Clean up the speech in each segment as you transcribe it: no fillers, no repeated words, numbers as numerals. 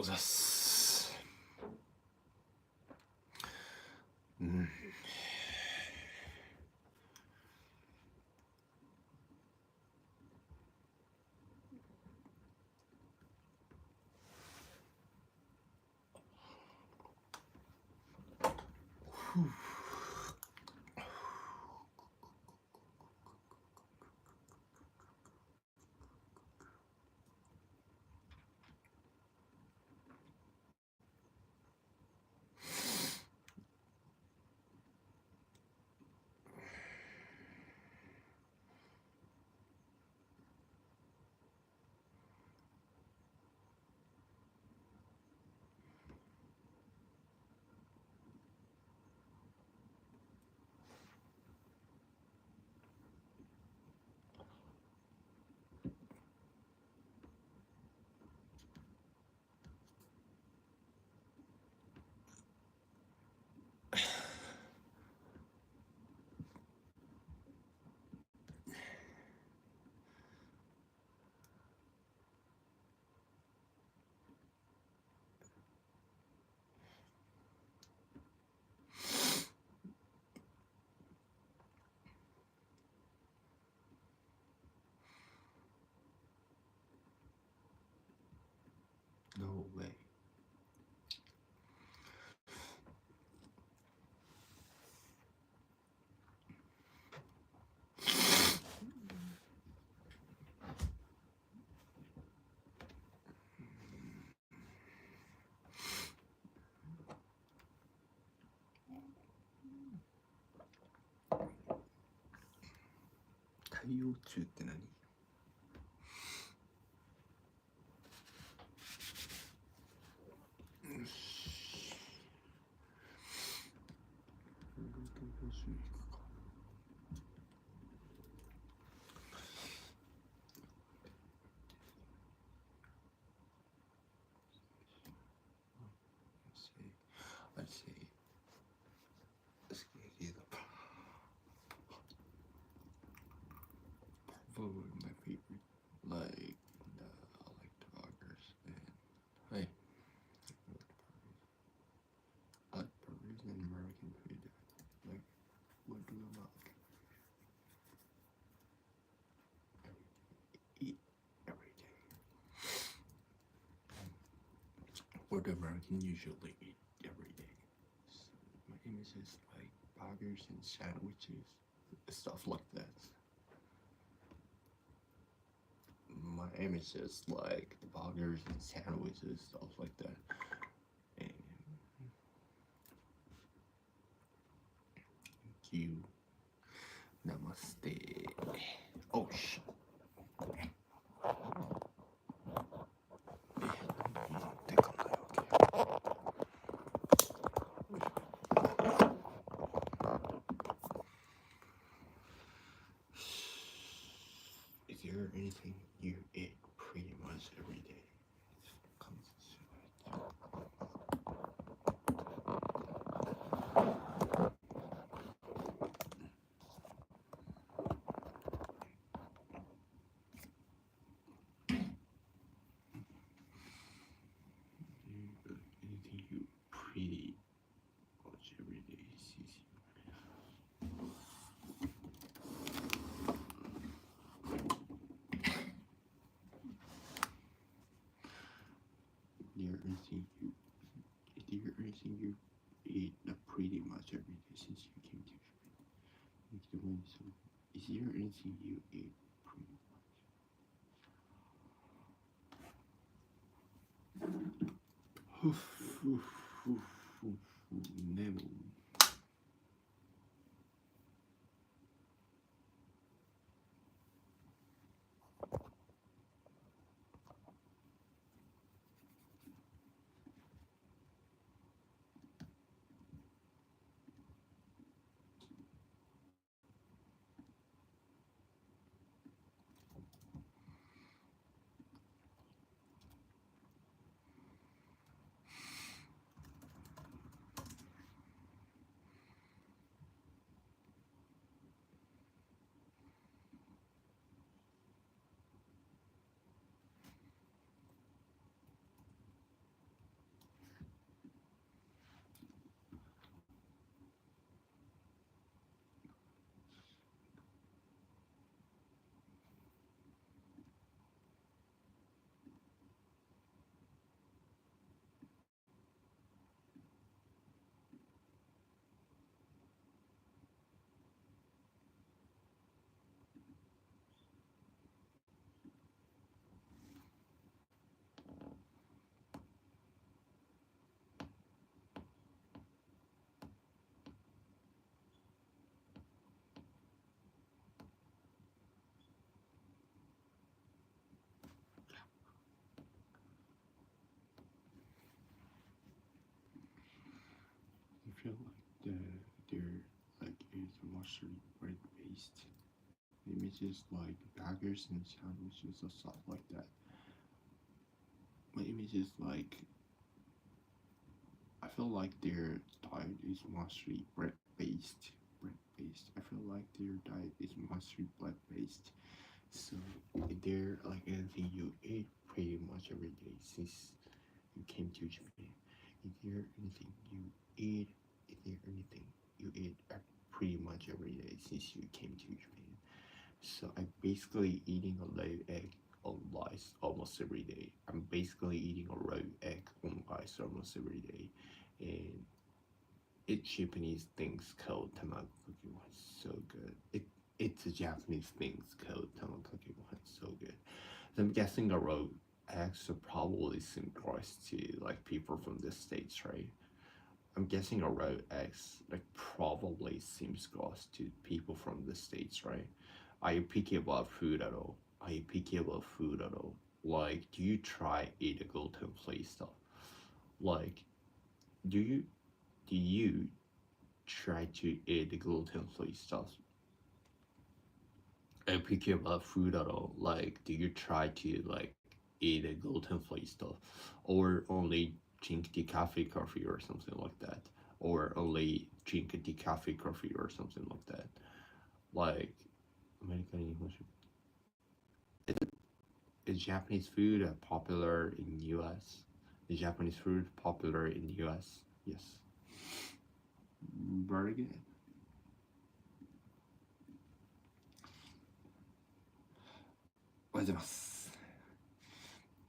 おざっす。うん。No way.太陽中って何？I see. Purple is my favorite. Like I like the Rockers and hey, I like Burgers and American food. what American usually eat every day. So my image is like burgers and sandwiches, stuff like that. My image is like the burgers and sandwiches, stuff like that. And thank you. Namaste. Oh shit. Is there anything you eat pretty much every day? It comes to anything you pretty much every day, Cece? There anything you is there anything you eat pretty much every day since you came to Japan? Like the one so is there anything you eat pretty much? Nemo. I feel like they're like it's mostly bread based. Images like burgers and sandwiches or stuff like that. My image is like I feel like their diet is mostly bread based. Bread based. I feel like their diet is mostly bread based. So is there like anything you eat pretty much every day since you came to Japan? Is there anything you eat? Is there anything you eat pretty much every day since you came to Japan? So I'm basically eating a raw egg on rice almost every day. I'm basically eating a raw egg on rice almost every day, and it's Japanese things called tamagoki gohan. So good. It's a Japanese things called tamagoki gohan. So good. So I'm guessing a raw eggs are probably seem gross to like people from the states, right? I'm guessing a raw eggs like probably seems gross to people from the states, right? Are you picky about food at all? Are you picky about food at all? Like, do you try eat a gluten-free stuff? Like, do you do you try to eat the gluten-free stuff? Are you picky about food at all? Like, do you try to like eat a gluten-free stuff, or only drink decaf coffee or something like that, or only drink a decaf coffee or something like that? Like, American English. Is Japanese food popular in US? Is Japanese food popular in US? Yes. Very good. おはようございます。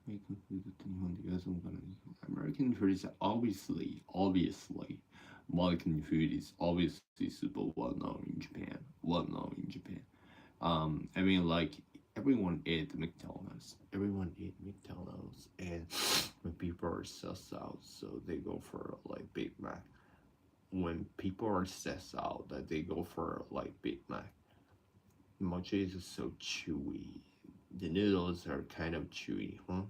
American food って日本で言わずもがな。American food is obviously, American food is obviously super well known in Japan. Well known in Japan. I mean, like everyone ate McDonald's. Everyone ate McDonald's, and when people are stressed out, so they go for like Big Mac. When people are stressed out, that they go for like Big Mac. Mochi is so chewy. The noodles are kind of chewy, huh?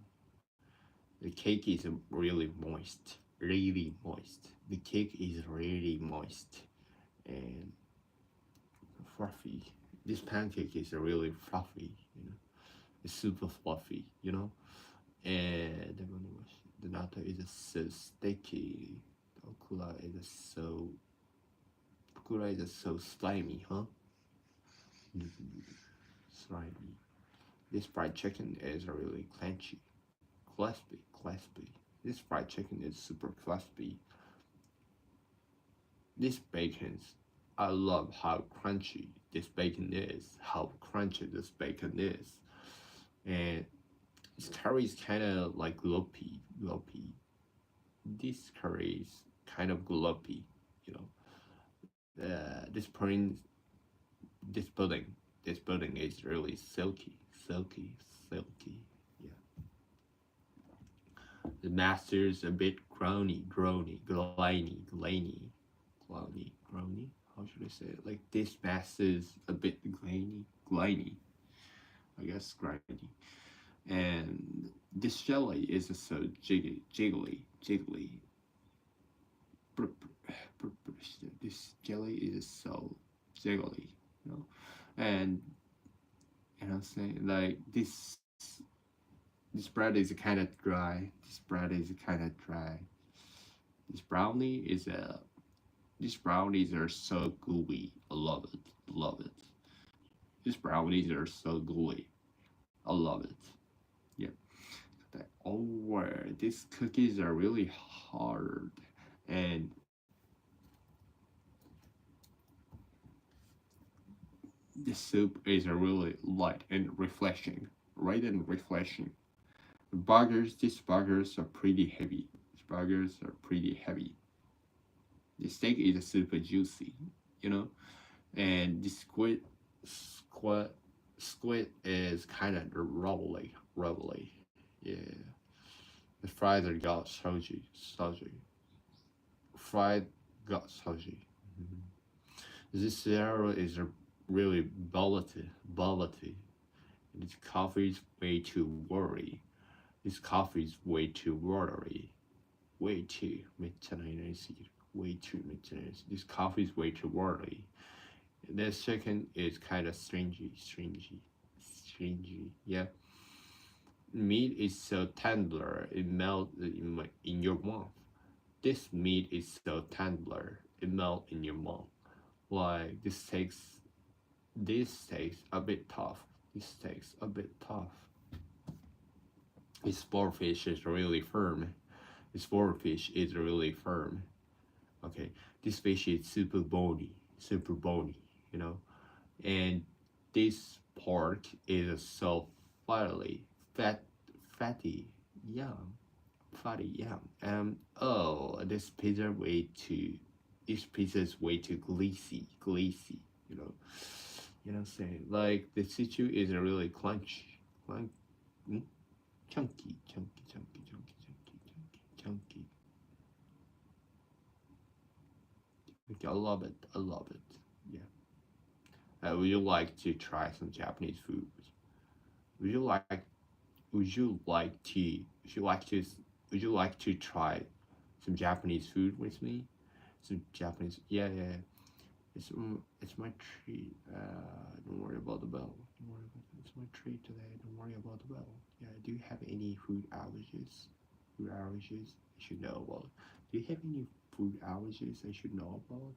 The cake is really moist, really moist. The cake is really moist and fluffy. This pancake is really fluffy, you know. It's super fluffy, you know. And the natto is so sticky. The okura is so slimy, huh? Slimy. This fried chicken is really crunchy, crispy. This fried chicken is super crispy. This bacon's, I love how crunchy this bacon is, how crunchy this bacon is. And this curry is kind of like gloppy. This curry is kind of gloppy, you know. This pudding, this pudding, this pudding is really silky. Yeah. The master's a bit gliny. How should I say it? Like this master's a bit gliny. I guess grimy. And this jelly is so jiggly. This jelly is so jiggly, you know. And I'm saying like this bread is kind of dry. This brownie is a these brownies are so gooey. I love it. These brownies are so gooey. I love it. Yeah. Oh, these cookies are really hard, and the soup is really light and refreshing. Right and refreshing. These burgers are pretty heavy. The steak is super juicy, you know, and the squid, squid is kind of rubbly. Yeah, the fries are got soji. Fried got soji. Mm-hmm. This cereal is a really bullety. This coffee is way too watery. This coffee is way too watery. Way too way too much. This coffee is way too watery. The second is kind of stringy. Yeah, meat is so tender it melts in your mouth. This meat is so tender it melts in your mouth. Like this takes a bit tough. This boarfish is really firm. Okay, this fish is super bony, you know, and this pork is so fat, fatty, yum, oh, this pizza is way too greasy, you know. You know what I'm saying? Like the situ is a really clunk, mm, chunky. Okay, I love it. Yeah. Would you like to try some Japanese food? Would you like would you like to would you like to try some Japanese food with me? Some Japanese, yeah. It's my treat. Don't worry about the bell. It's my treat today. Don't worry about the bell. Yeah. Do you have any food allergies? I should know about. Do you have any food allergies I should know about?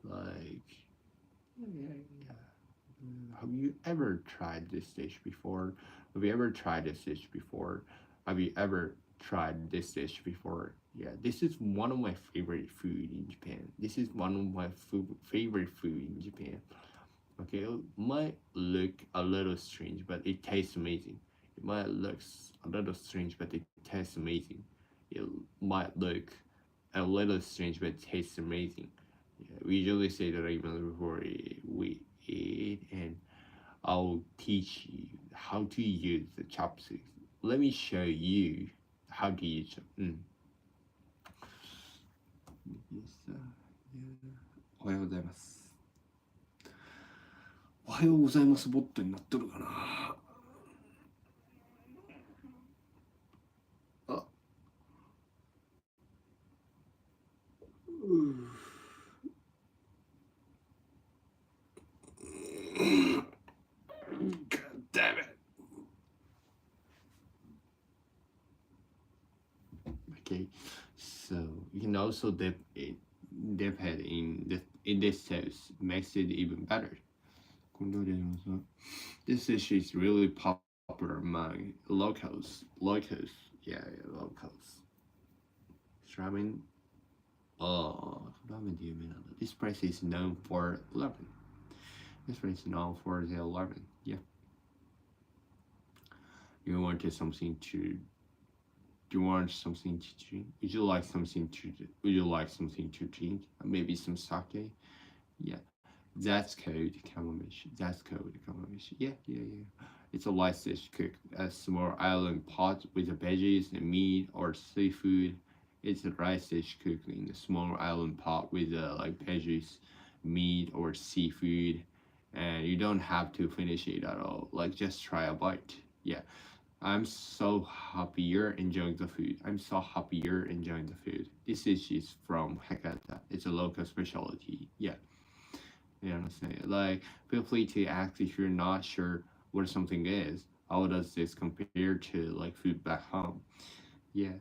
Like, yeah. Have you ever tried this dish before? Have you ever tried this dish before? Have you ever tried this dish before? Yeah, this is one of my favorite food in Japan. This is one of my favorite food in Japan. Okay, it might look a little strange, but it tastes amazing. It might look a little strange, but it tastes amazing. It might look a little strange, but it tastes amazing. Yeah, we usually say the ramen before we eat, and I'll teach you how to use the chopsticks. Let me show you how to use them. Yes, yeah. おはようございます。おはようございますボットになっとるかな。あ、God damn it. Okay, so you can also dip it in this sauce, makes it even better. This dish is really popular among locals, yeah, locals. Ramen, ramen で有名なんだ. This place is known for ramen. This place is known for the ramen. Yeah. You wanted something to. Do you want something to drink? Would you like something to? Would you like something to drink? Maybe some sake. Yeah. That's called kamamashi. That's called kamamashi. Yeah, yeah, yeah. It's a light dish cooked a small island pot with the veggies and meat or seafood. It's a rice dish cooked in a small island pot with like veggies, meat or seafood, and you don't have to finish it at all. Like just try a bite. Yeah, I'm so happy you're enjoying the food. I'm so happy you're enjoying the food. This dish is from Hakata. It's a local specialty. Yeah. You know what I'm saying? Like, feel free to ask if you're not sure what something is. How does this compare to like food back home? Yeah.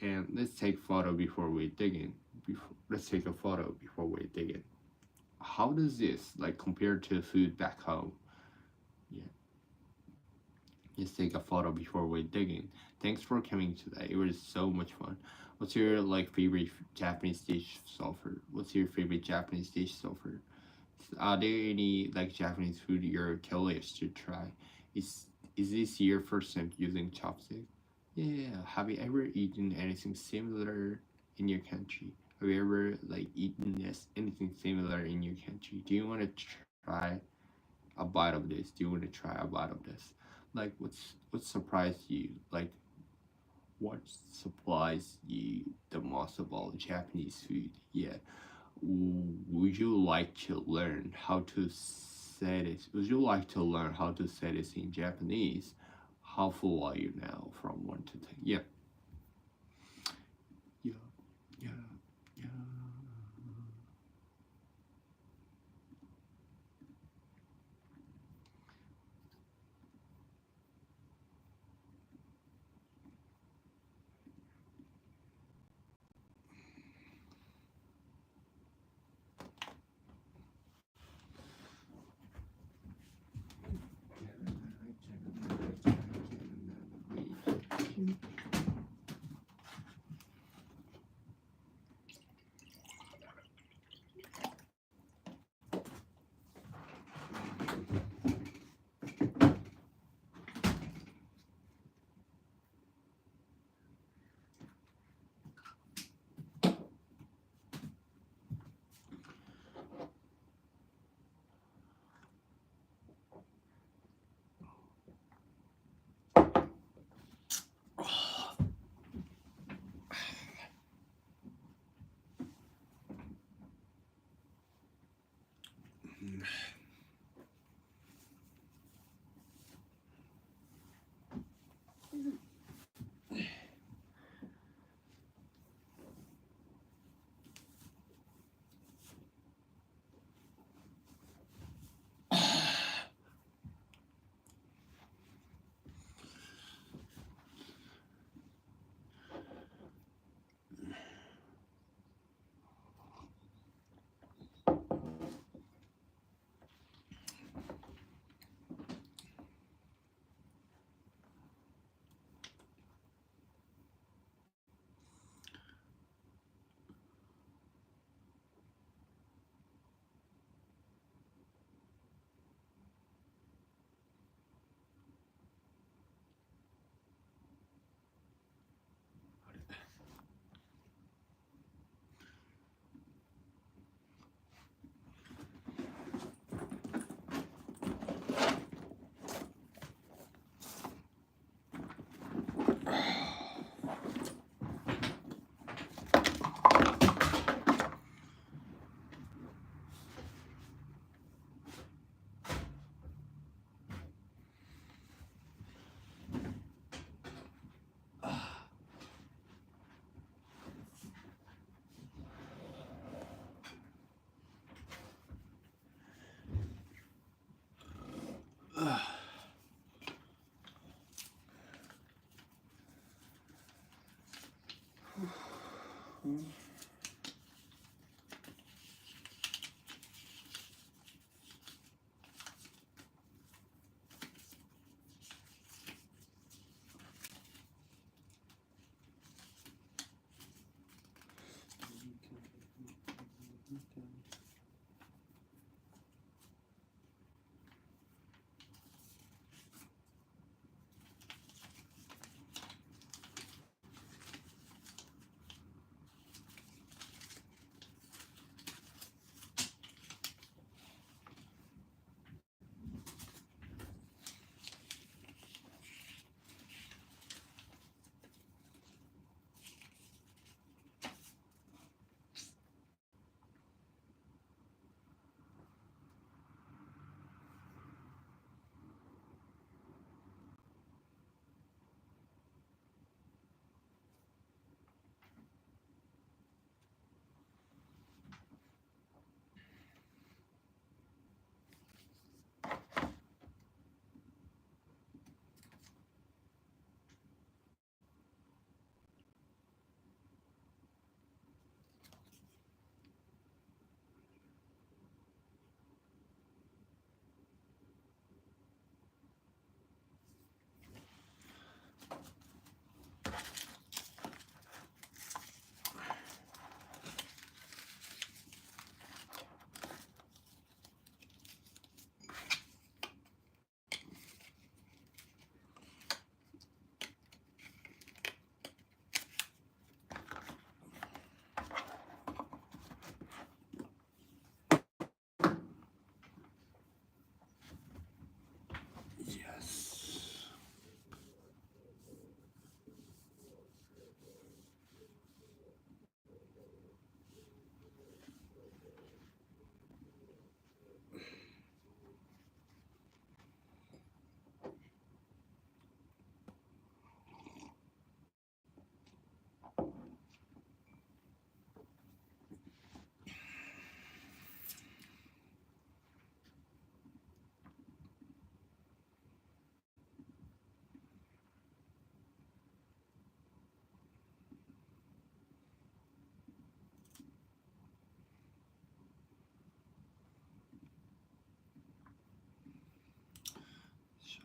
And let's take photo before we dig in. Let's take a photo before we dig in. How does this like compare to food back home? Yeah. Let's take a photo before we dig in. Thanks for coming today. It was so much fun. What's your like favorite Japanese dish so far? What's your favorite Japanese dish so far? Are there any like Japanese food you're curious to try? Is this your first time using chopsticks? Yeah. Have you ever eaten anything similar in your country? Have you ever like eaten this anything similar in your country? Do you want to try a bite of this? Do you want to try a bite of this? Like what surprised you? Like what surprised you the most about Japanese food? Yeah. Would you like to learn how to say this? Would you like to learn how to say this in Japanese? How full are you now from 1 to 10? Yeah. Yeah. Yeah. Yeah.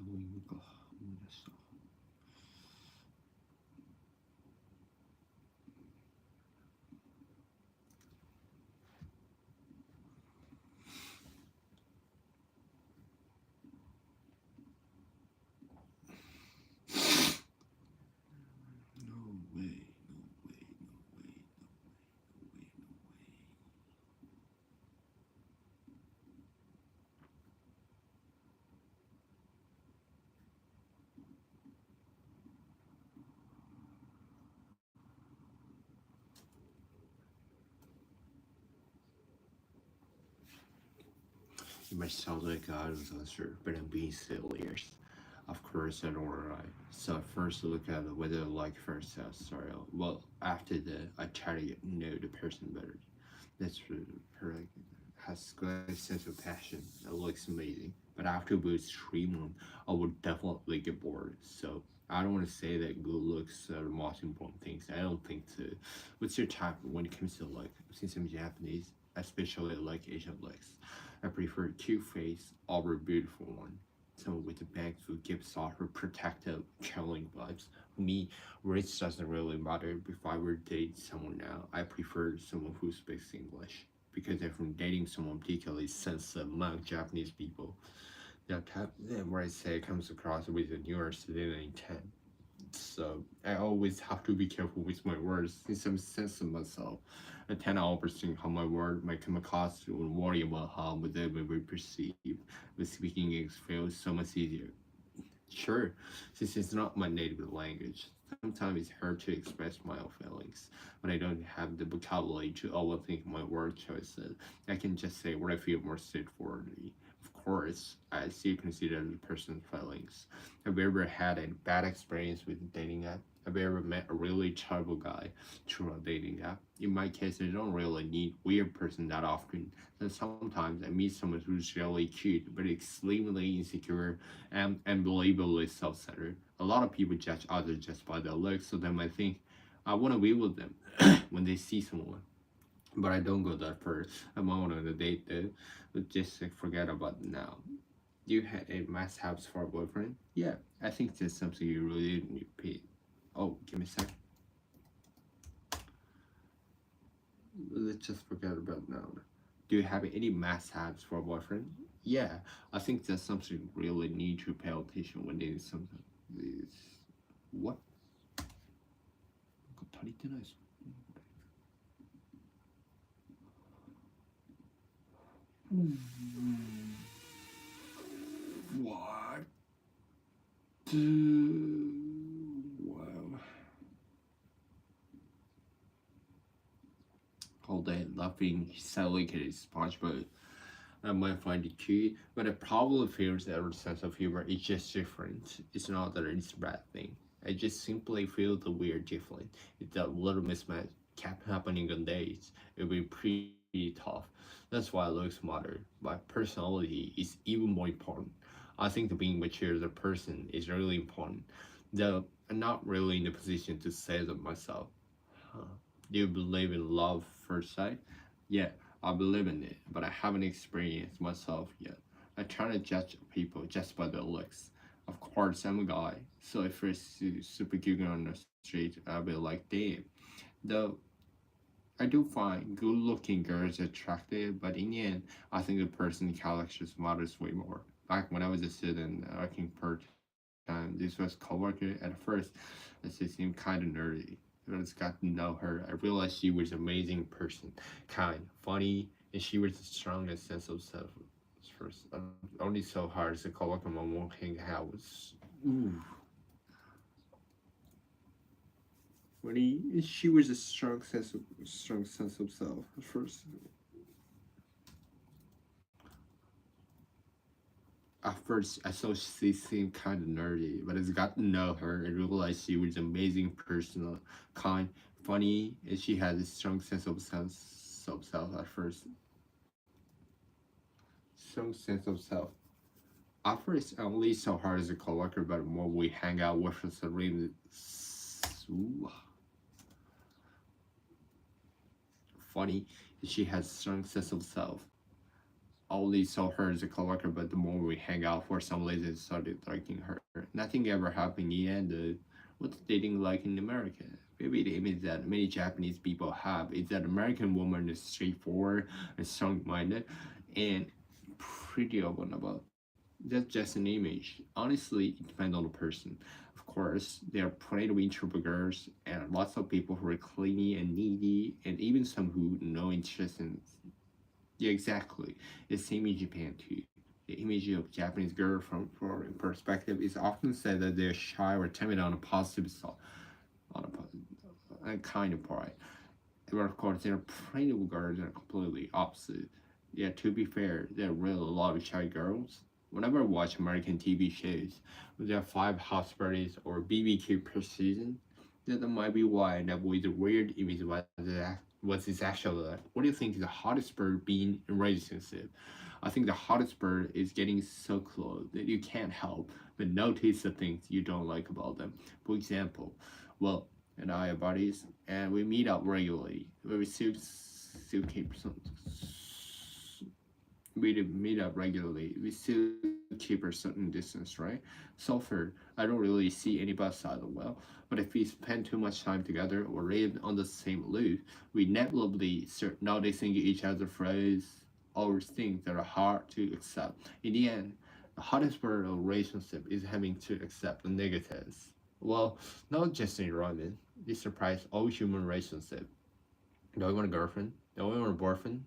하로인가 모르겠어. No way, no way, no way, no way, no way. It might sound like I was answer, but I'm being serious. Of course, I don't lie. So I first look at whether I like first sorry. Well, after that, I try to get know the person better. That's true. Her like, has good sense of passion. It looks amazing. But after about 3 months, I would definitely get bored. So I don't want to say that good looks are the most important things. I don't think so. What's your type when it comes to like, since I'm Japanese, especially like Asian looks? I prefer cute face over beautiful one. Someone with a bag who gives off a protective, traveling vibes. For me, race doesn't really matter. If I were to date someone now, I prefer someone who speaks English. Because if I'm dating someone particularly sensitive among Japanese people, that type where I say comes across with a newer student intent. So I always have to be careful with my words since I'm sensitive myself. I tend to overthink how my word might come across and worry about how they will be perceived. But speaking English feels so much easier. Sure, since it's not my native language, sometimes it's hard to express my own feelings. When I don't have the vocabulary to overthink my word choices, I can just say what I feel more straightforwardly. Of course, I still consider the person's feelings. Have you ever had a bad experience with a dating app? Have you ever met a really terrible guy through a dating app? In my case, I don't really need weird person that often. And sometimes I meet someone who's really cute but extremely insecure and unbelievably self-centered. A lot of people judge others just by their looks, so they might think, I want to be with them when they see someone. But I don't go that far. I'm on a date though, but just like, forget about it now. Do you have a must-haves for a boyfriend? Yeah, I think that's something you really need to pay. Oh, give me a sec. Let's just forget about now. Do you have any must-haves for a boyfriend? Yeah, I think that's something you really need to pay attention when dating something. Is what? 足りてないぞ。What? Wow. All day laughing silently at his SpongeBob. I might find it cute, but it probably feels that our sense of humor is just different. It's not that it's a bad thing. I just simply feel that we are different. If that little mismatch kept happening on dates, it would be pretty tough. That's why looks matter, but personality is even more important. I think that being mature as a person is really important, though I'm not really in the position to say that myself. Huh. Do you believe in love first sight? Yeah, I believe in it, but I haven't experienced myself yet. I try to judge people just by their looks. Of course, I'm a guy, so if I see super cute on the street, I'll be like, damn. Though I do find good-looking girls attractive, but in the end, I think the person characters matters way more. Back when I was a student working part time, this was coworker at first. She seemed kind of nerdy. When I just got to know her, I realized she was an amazing person, kind, funny, and she was the strongest sense of self. First, only so hard as a coworker mom won't hang out with. Ooh. When she was a strong sense of self at first. At first, I saw she seemed kind of nerdy, but as I got to know her, I realized she was an amazing person, kind, funny, and she had a strong sense of self at first. Strong sense of self. At first, I only saw her as a coworker, but the more we hang out with us, I really funny. She has strong sense of self. only saw her as a coworker, but the more we hang out, for some reason, started liking her. Nothing ever happened in the end. What's dating like in America? Maybe the image that many Japanese people have is that American woman is straightforward and strong-minded and pretty open about. That's just an image. Honestly, it depends on the person. Of course, there are plenty of introvert girls and lots of people who are clingy and needy, and even some who no interest in. Yeah, exactly. The same in Japan too. The image of Japanese girl from foreign perspective is often said that they're shy or timid on a positive side, on a kind of part. But of course, there are plenty of girls that are completely opposite. Yeah, to be fair, there are really a lot of shy girls. Whenever I watch American TV shows, with their five house parties or BBQ per season, that might be why that was a weird image was is actually like. What do you think is the hottest bird being in relationship? I think the hottest bird is getting so close that you can't help but notice the things you don't like about them. For example, well, and I are buddies, and we meet up regularly. We still keep some. We meet up regularly. We still keep a certain distance, right? So far, I don't really see any bad side of well. But if we spend too much time together or live on the same roof, we inevitably start noticing each other's flaws or things that are hard to accept. In the end, the hardest part of a relationship is having to accept the negatives. Well, not just in romance. This surprise all human relationship. Do I want a girlfriend? Do I want a boyfriend?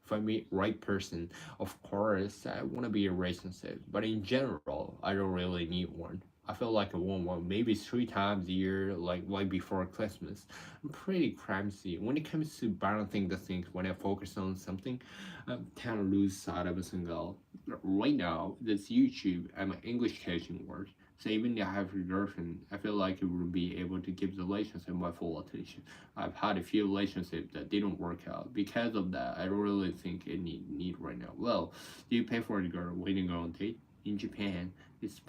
If I meet right person, of course I want to be a relationship. But in general, I don't really need one. I feel like I want one maybe 3 times a year, like right before Christmas. I'm pretty clumsy when it comes to balancing the things. When I focus on something, I tend to lose sight of a single. Right now, this YouTube and my English coaching work. So even if I have a girlfriend, I feel like it would be able to give the relationship my full attention. I've had a few relationships that didn't work out. Because of that, I don't really think it need right now. Well, do you pay for the girl when you go on date? In Japan, this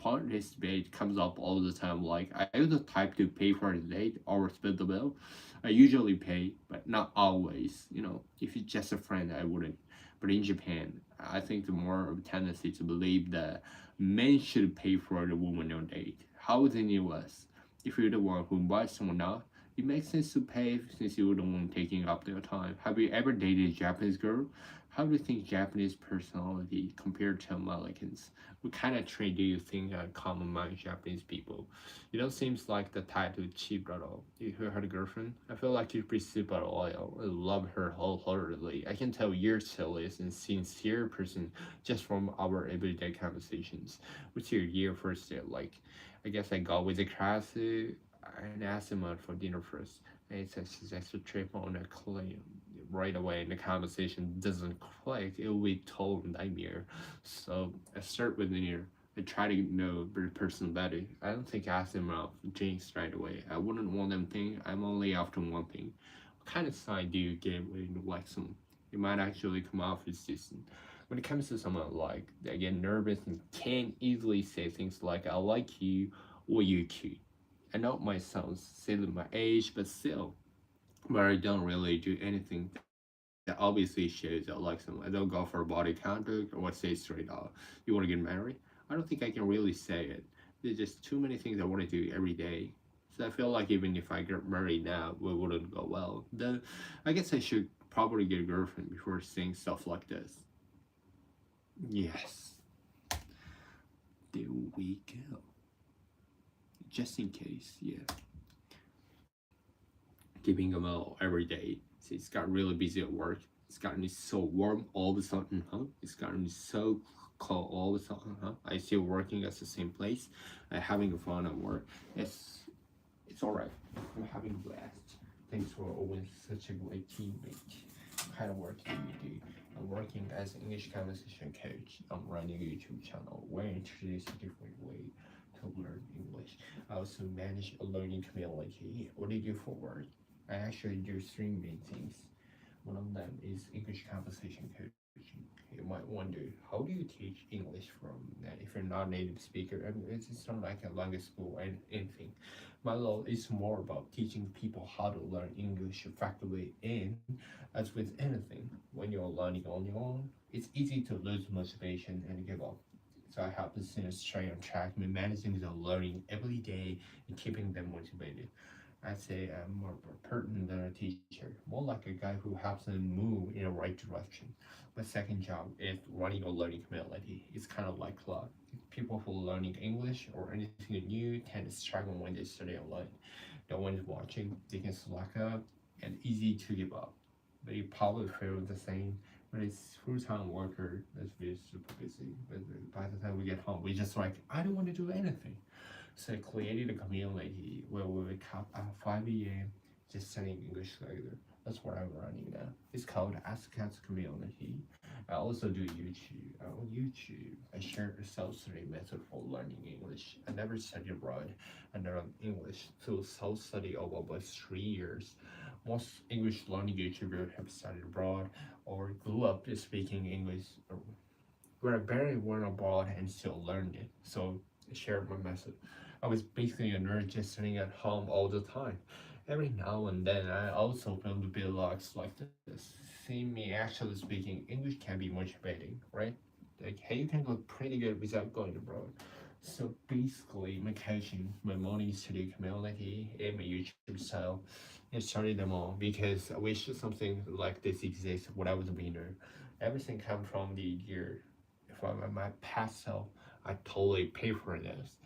debate comes up all the time. Like, are you the type to pay for a date or split the bill? I usually pay, but not always. If it's just a friend, I wouldn't. But in Japan, I think the more of a tendency to believe that men should pay for the woman on date. How is it in the US? If you're the one who invites someone out, it makes sense to pay since you're the one taking up their time. Have you ever dated a Japanese girl? How do you think Japanese personality compared to Americans? What kind of trait do you think are common among Japanese people? You don't seem like the type to cheap at all. You had a girlfriend? I feel like you're pretty super loyal. I love her wholeheartedly. I can tell you're serious and sincere person just from our everyday conversations. What's your year first date like? I guess I got with the class and asked him out for dinner first. And he says his extra trip on a claim right away and the conversation doesn't click, it will be total nightmare. So I start with dinner. I try to know the person better. I don't think I ask them out for drinks right away. I wouldn't want them think I'm only after one thing. What kind of sign do you get when you like someone? It might actually come off as distant. When it comes to someone like they get nervous and can't easily say things like I like you or you're cute. I know it might sound silly my age, but still, but I don't really do anything that obviously shows that I like someone. I don't go for a body contact or say straight out, you want to get married? I don't think I can really say it. There's just too many things I want to do every day. So I feel like even if I get married now, it wouldn't go well. I guess I should probably get a girlfriend before saying stuff like this. Yes, there we go. Just in case, yeah. Keeping them out every day. So it's got really busy at work. It's gotten so warm all of a sudden, huh? It's gotten so cold all of a sudden, huh? I still working at the same place, having fun at work. It's alright. I'm having a blast. Thanks for always such a great teammate. What kind of work do you do? I'm working as an English conversation coach. I'm running a YouTube channel where I introduce a different way to learn English. I also manage a learning community. What do you do for work? I actually do 3 main things. One of them is English conversation coaching. You might wonder, how do you teach English from that if you're not a native speaker? I mean, it's not like a language school or anything. My role is more about teaching people how to learn English effectively, and as with anything, when you're learning on your own, it's easy to lose motivation and give up. So I help the students stay on track by managing their learning every day and keeping them motivated. I'd say I'm more of a partner than a teacher, more like a guy who helps them move in the right direction. My second job is running a learning community. It's kind of like club. People who are learning English or anything new tend to struggle when they study online. No one is watching, they can slack up, and easy to give up. But you probably feel the same. But it's full-time worker that's very super busy. But by the time we get home, we just like, I don't want to do anything. So I created a community where we wake up at 5 a.m. just studying English together. That's what I'm running now. It's called Ask Cats Community. I also do YouTube. On YouTube, I share a self-study method for learning English. I never studied abroad. I learned English through self-study over about 3 years. Most English learning YouTubers have studied abroad or grew up speaking English, where I barely went abroad and still learned it. So I shared my method. I was basically a nerd just sitting at home all the time. Every now and then, I also filmed vlogs like this. Seeing me actually speaking English can be motivating, right? Like, hey, you can look pretty good without going abroad. So basically, my coaching, my morning studio community, and my YouTube style, I started them all because I wish something like this exists when I was a beginner. Everything comes from the year from my past self. I totally pay for this.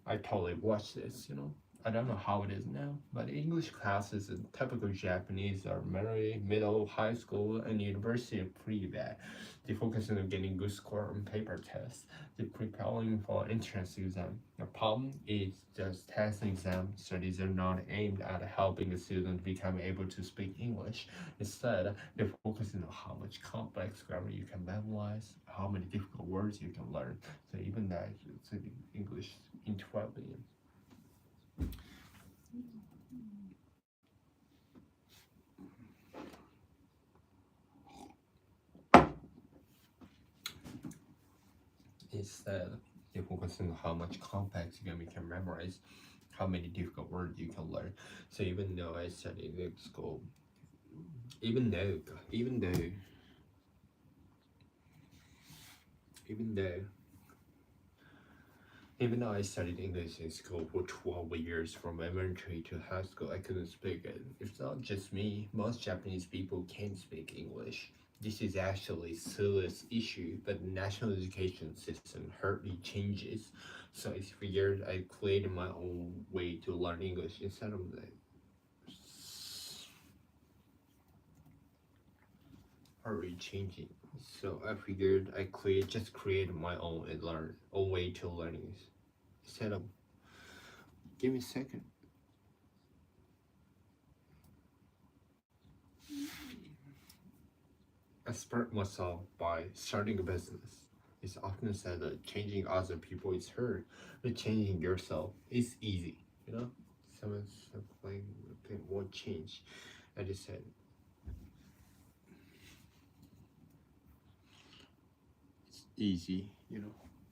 I totally watch this. I don't know how it is now, but English classes in typical Japanese are middle, high school, and university are pretty bad. They focus on getting good score on paper tests. They're preparing for entrance exam. The problem is just test and exam studies are not aimed at helping the student become able to speak English. Instead, they're focusing on how much complex grammar you can memorize, how many difficult words you can learn. So even that, it's English in 12 billion. Instead, they focus on how much complex you can memorize, how many difficult words you can learn. So even though I studied in school, even though, even though, even though, even though I studied English in school for 12 years from elementary to high school, I couldn't speak it. It's not just me. Most Japanese people can't speak English. This is actually a serious issue, but the national education system hardly changes. So I figured I created my own way to learn English instead of the hardly changing. So I figured just create my own and learn own way to learning instead of. Give me a second. I sparked myself by starting a business. It's often said that changing other people is hard, but changing yourself is easy. You know, someone said like, okay, what change? I just said it's easy.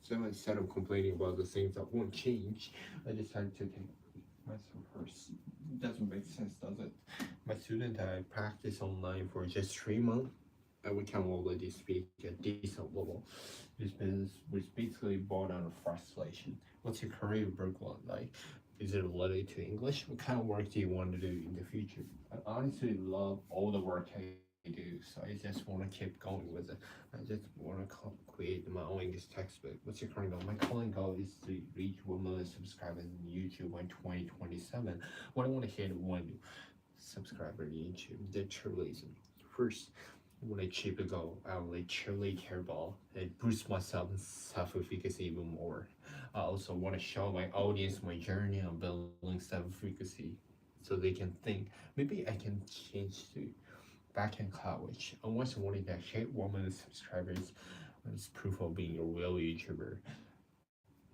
So instead of complaining about the things that won't change, I decided to take myself first. Doesn't make sense, does it? My student, I practice online for just 3 months. We can already speak a decent level. Which basically boiled down to frustration. What's your career background like? Is it related to English? What kind of work do you want to do in the future? I honestly love all the work I do, so I just want to keep going with it. I just want to create my own English textbook. What's your current goal? My current goal is to reach 1 million subscribers in YouTube by 2027. What I want to hit 1 subscriber in YouTube. The true reason. First, when I achieve a goal, I will truly care about and boost myself and self-efficacy even more. I also want to show my audience my journey on building self-efficacy so they can think maybe I can change to back in college. I once wanted to hit 1 million subscribers as proof of being a real YouTuber.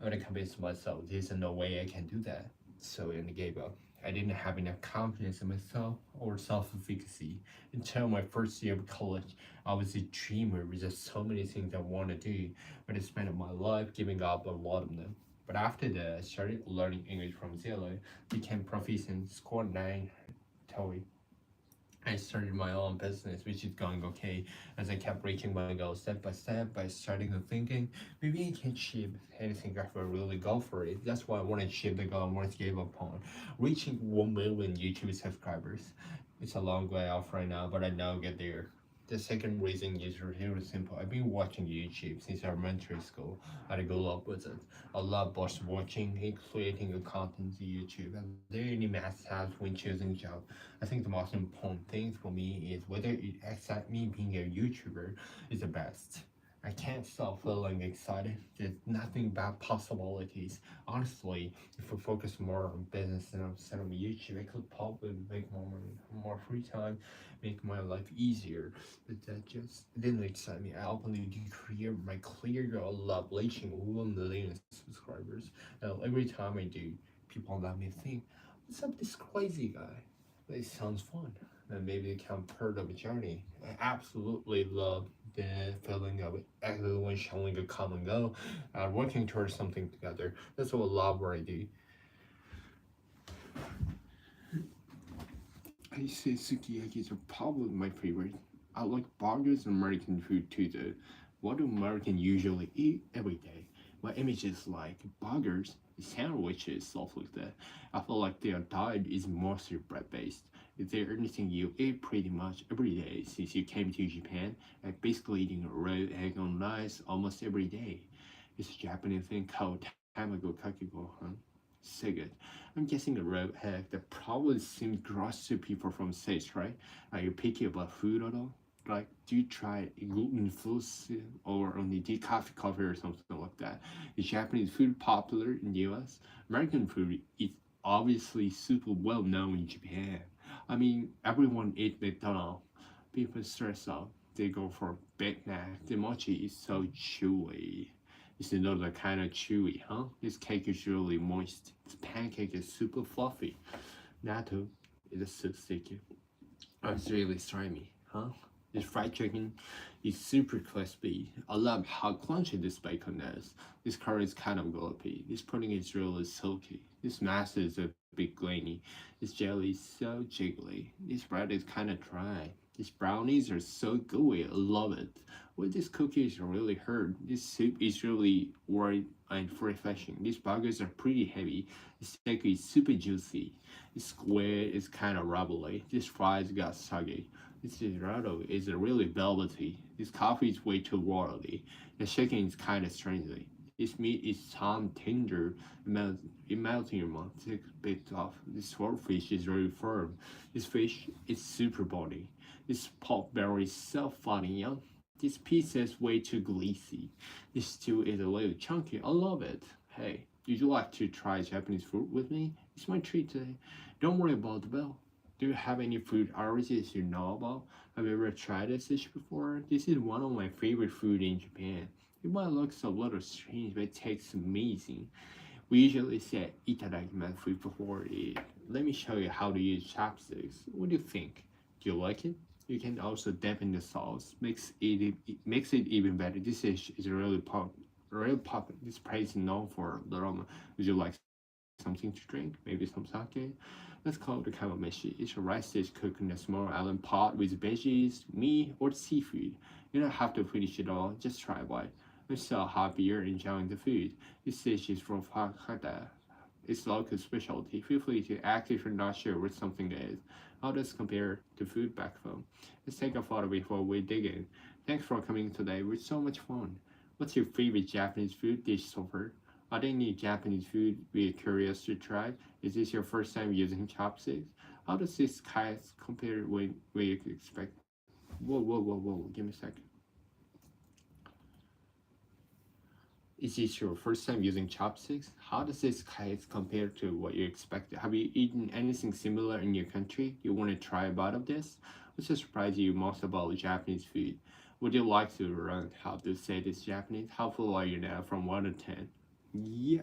I convinced myself there's no way I can do that, so I gave up. I didn't have enough confidence in myself or self-efficacy. Until my first year of college, I was a dreamer with just so many things I want to do, but I spent my life giving up a lot of them. But after that, I started learning English from zero, became proficient, scored 9 TOEIC. I started my own business, which is going okay as I kept reaching my goals step by step by starting and thinking maybe I can achieve anything if I really go for it. That's why I want to achieve the goal I want to give up on. Reaching 1 million YouTube subscribers. It's a long way off right now, but I know I'll get there. The second reason is really simple. I've been watching YouTube since elementary school. I grew up with it. I love both watching and creating a content to YouTube. And there any must-haves when choosing a job. I think the most important thing for me is whether it excites me being a YouTuber is the best. I can't stop feeling excited. There's nothing but possibilities. Honestly, if I focus more on business instead of YouTube, I could probably make more money, more free time, make my life easier. But that just didn't excite me. I openly declare my clear goal of reaching 1 million subscribers. And every time I do, people let me think, what's up with this crazy guy? It sounds fun. And maybe it can part of a journey. I absolutely love the feeling of everyone showing a common goal and working towards something together. That's what I love what I do. I say sukiyaki are probably my favorite. I like burgers and American food too though. What do Americans usually eat every day? My image is like burgers, sandwiches, stuff like that. I feel like their diet is mostly bread based. Is there anything you eat pretty much every day since you came to Japan? Like basically eating a raw egg on rice almost every day. It's a Japanese thing called tamago kake gohan. So good. I'm guessing a raw egg that probably seems gross to people from States, right? Are you picky about food at all? Like, do you try gluten-free or only coffee or something like that? Is Japanese food popular in the US? American food is obviously super well known in Japan. I mean, everyone eats McDonald's. People stress out. They go for Big Mac. The mochi is so chewy. It's another kind of chewy, huh? This cake is really moist. This pancake is super fluffy. Natto is so sticky. Oh, it's really slimy, huh? This fried chicken is super crispy. I love how crunchy this bacon is. This curry is kind of gloppy. This pudding is really silky. This masa is a bit grainy. This jelly is so jiggly. This bread is kind of dry. These brownies are so gooey. I love it. Well, this cookie is really hard. This soup is really warm and refreshing. These burgers are pretty heavy. The steak is super juicy. The square is kind of rubbly. This fries got soggy. This gelato is really velvety. This coffee is way too watery. The chicken is kind of strangely. This meat is soft, tender, it melts in your mouth. Takes bits off. This swordfish is very firm. This fish is super bony. This pork belly is so funny, young. This pizza is way too greasy. This stew is a little chunky. I love it. Hey, would you like to try Japanese food with me? It's my treat today. Don't worry about the bill. Do you have any food allergies you know about? Have you ever tried this dish before? This is one of my favorite food in Japan. It might look a little strange, but it tastes amazing. We usually say itadakimasu food before it. Let me show you how to use chopsticks. What do you think? Do you like it? You can also dip in the sauce. Makes it even better. This dish is really popular. This place is known for the aroma. Would you like something to drink? Maybe some sake? Let's call it the kamameshi. It's a rice dish cooked in a small island pot with veggies, meat, or seafood. You don't have to finish it all. Just try one. I'm so happy you're enjoying the food. This dish is from Hakata. It's local specialty. Feel free to ask if you're not sure what something is. How does it compare to food back home? Let's take a photo before we dig in. Thanks for coming today. It was so much fun. What's your favorite Japanese food dish so far? Are there any Japanese food we're curious to try? Is this your first time using chopsticks? How does this kind compare with what you expect? Whoa, give me a second. Is this your first time using chopsticks? How does this kite compare to what you expected? Have you eaten anything similar in your country? You want to try a bite of this? What's surprised you most about Japanese food? Would you like to learn how to say this Japanese? How full are you now from 1 to 10? Yeah.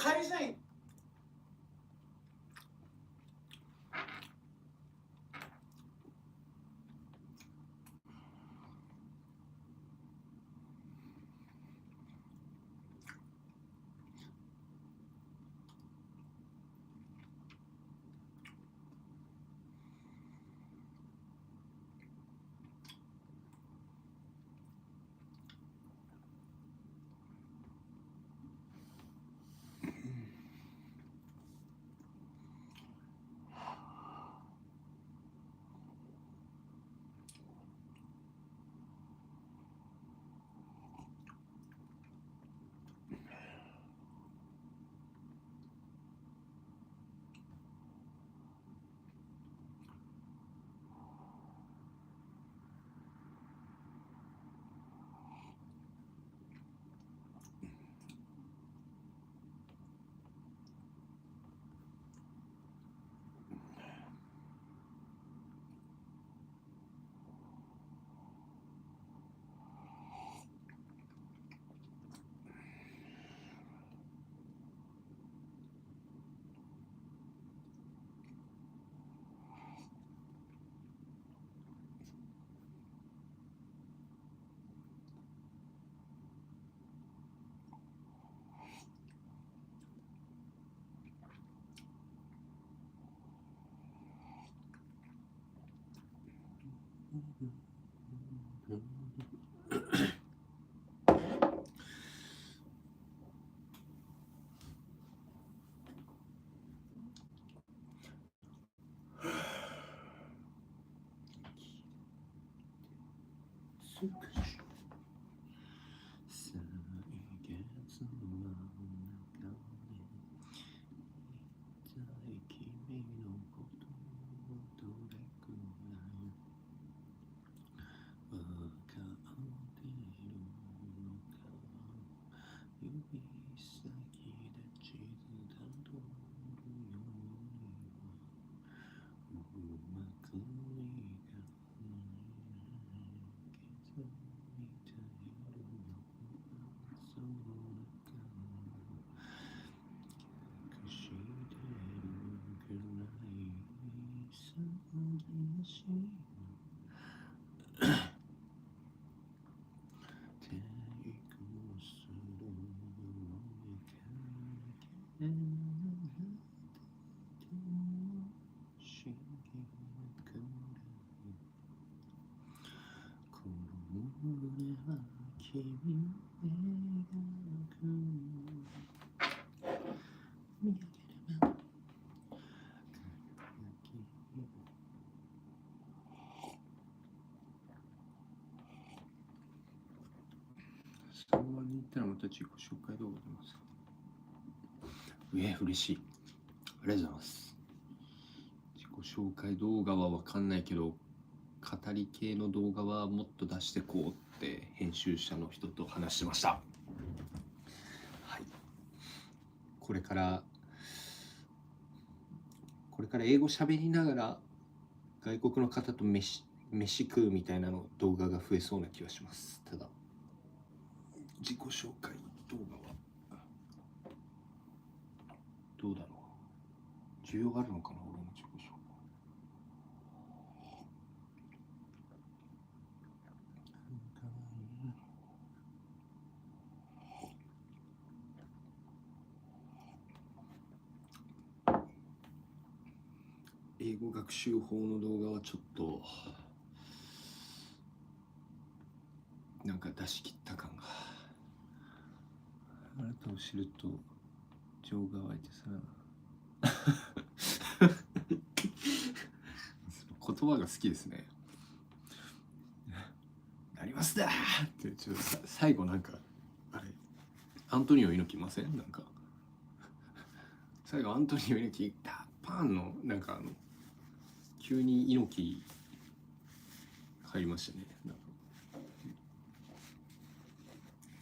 会社員3番に行ったらまた自己紹介動画出ますか。嬉しい。ありがとうございます。自己紹介動画は分かんないけど、語り系の動画はもっと出してこうって編集者の人と話してました。はい。これから英語喋りながら外国の方と飯食うみたいなの動画が増えそうな気がします。ただ自己紹介動画はどうだろう。需要があるのかな、俺の自己紹介。英語学習法の動画はちょっとなんか出し切った感が。あなたを知ると情が湧いてさ言葉が好きですね。なりますだーってちょっと最後なんかあれアントニオ猪木いません？なんか最後アントニオ猪木パンのなんか急に猪木入りましたね。なんか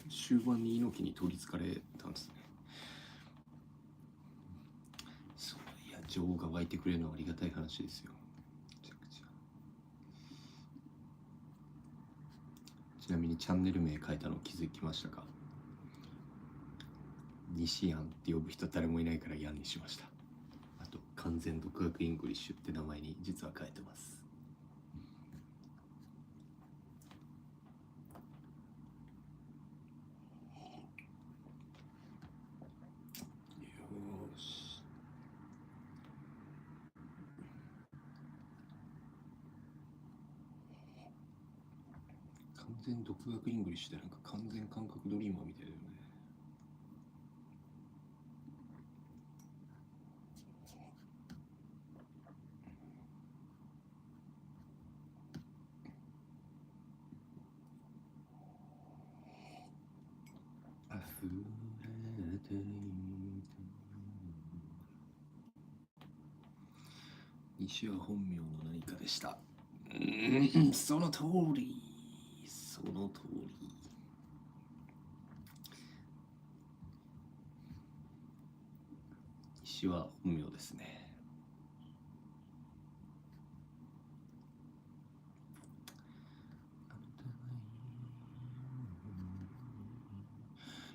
終盤に猪木に取りつかれたんですね。そういや情が湧いてくれるのはありがたい話ですよ。ちなみにチャンネル名変えたの気づきましたか？西ヤンって呼ぶ人誰もいないからヤンにしました。あと完全独学イングリッシュって名前に実は変えてます。よし、完全独学イングリッシュでなんか完全感覚ドリーマーみたいだよね。溢れていた西は本名の何かでした。その通り、その通り。西は本名ですね。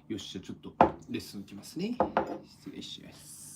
よし、じゃあちょっとレッスンいきますね。失礼します。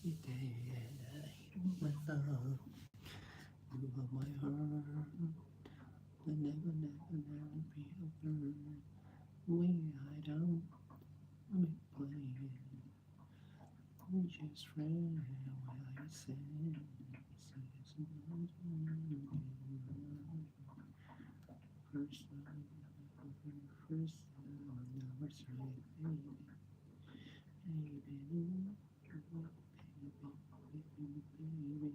You my love, you are my heart. Will never, never, never be apart. We hide out, we play. We just ran while I said, first love, first love, now it's right, baby. Hey, baby, baby, baby, baby.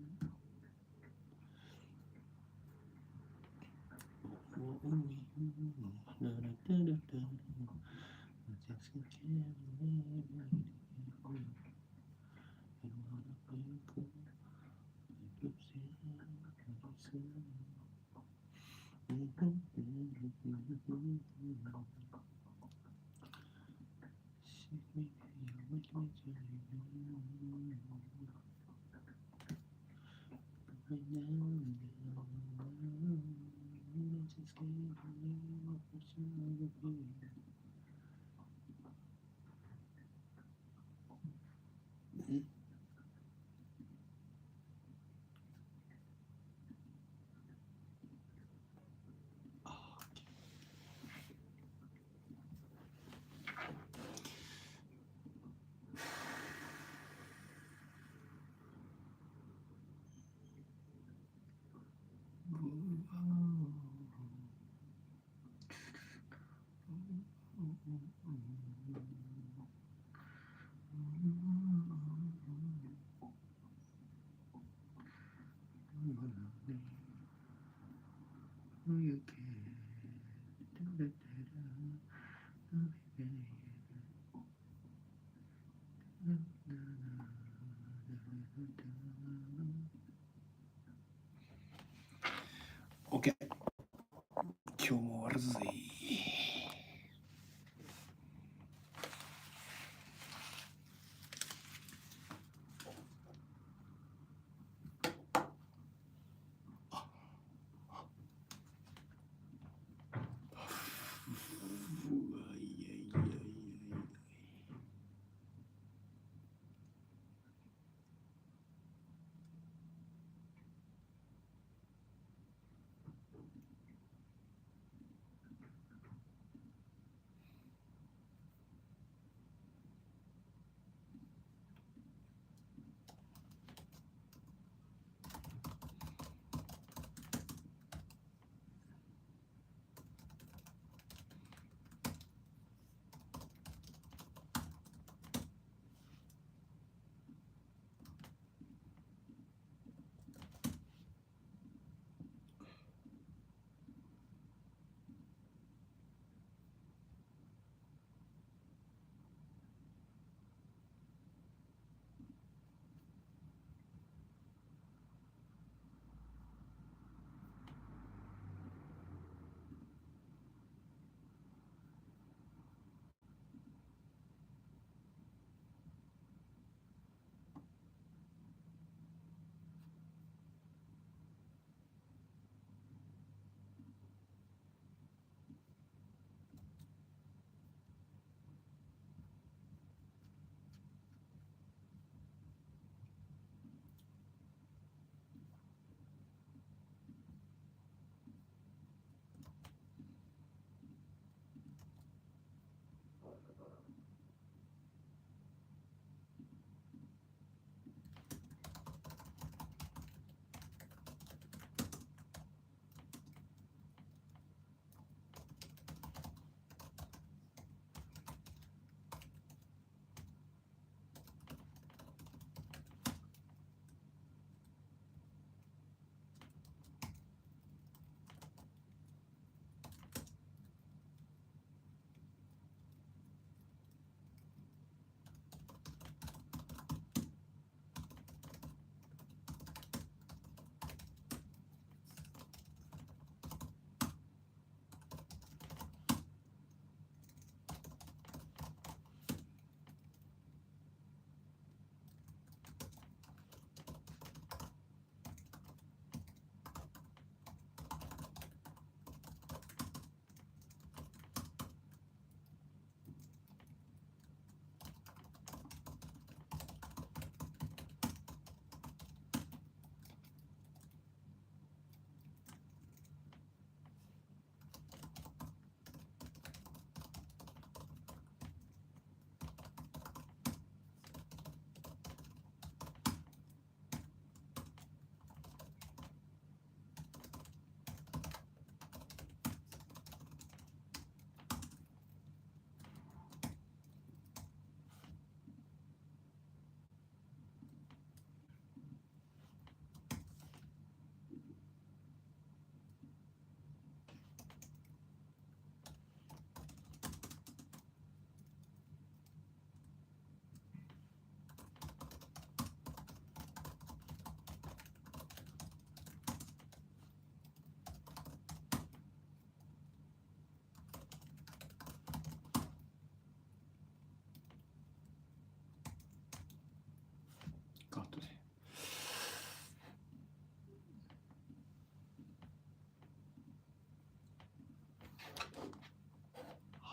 You can. OK。今日も終わるぜ。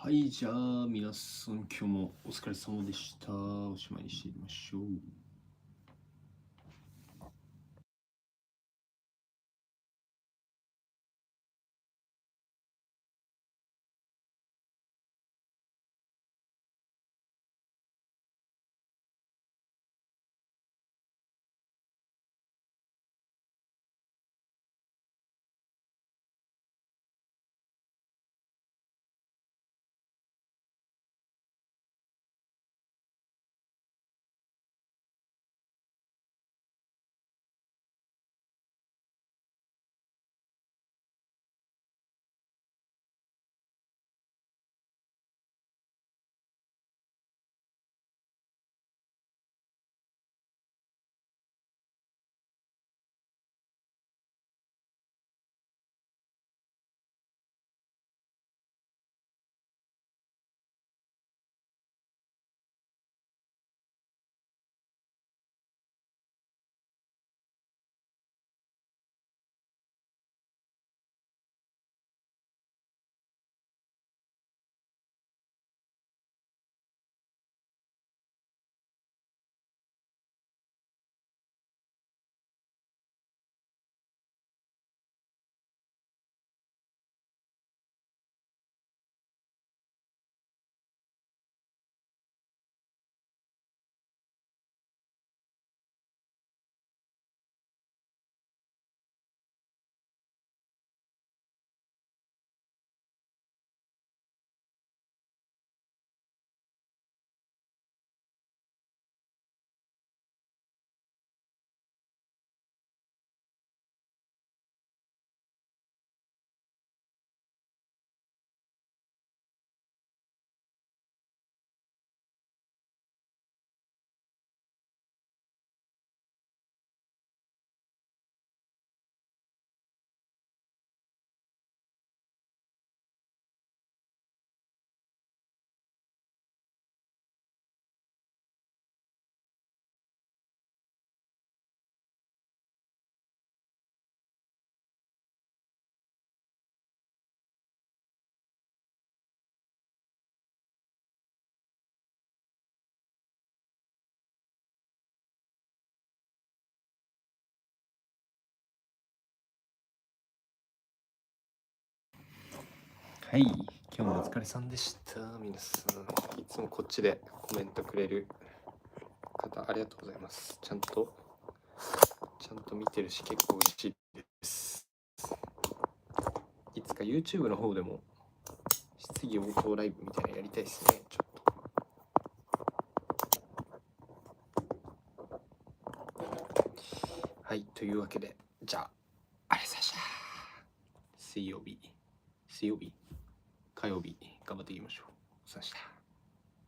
はい、じゃあ皆さん今日もお疲れ様でした。おしまいにしてみましょう。はい、今日もお疲れさんでした。皆さん、いつもこっちでコメントくれる方ありがとうございます。ちゃんと見てるし、結構嬉しいです。いつか YouTube の方でも質疑応答ライブみたいなのやりたいですね。ちょっと。はい、というわけで、じゃあ、ありがとうございました。水曜日、火曜日、頑張っていきましょう。お疲れ様でした。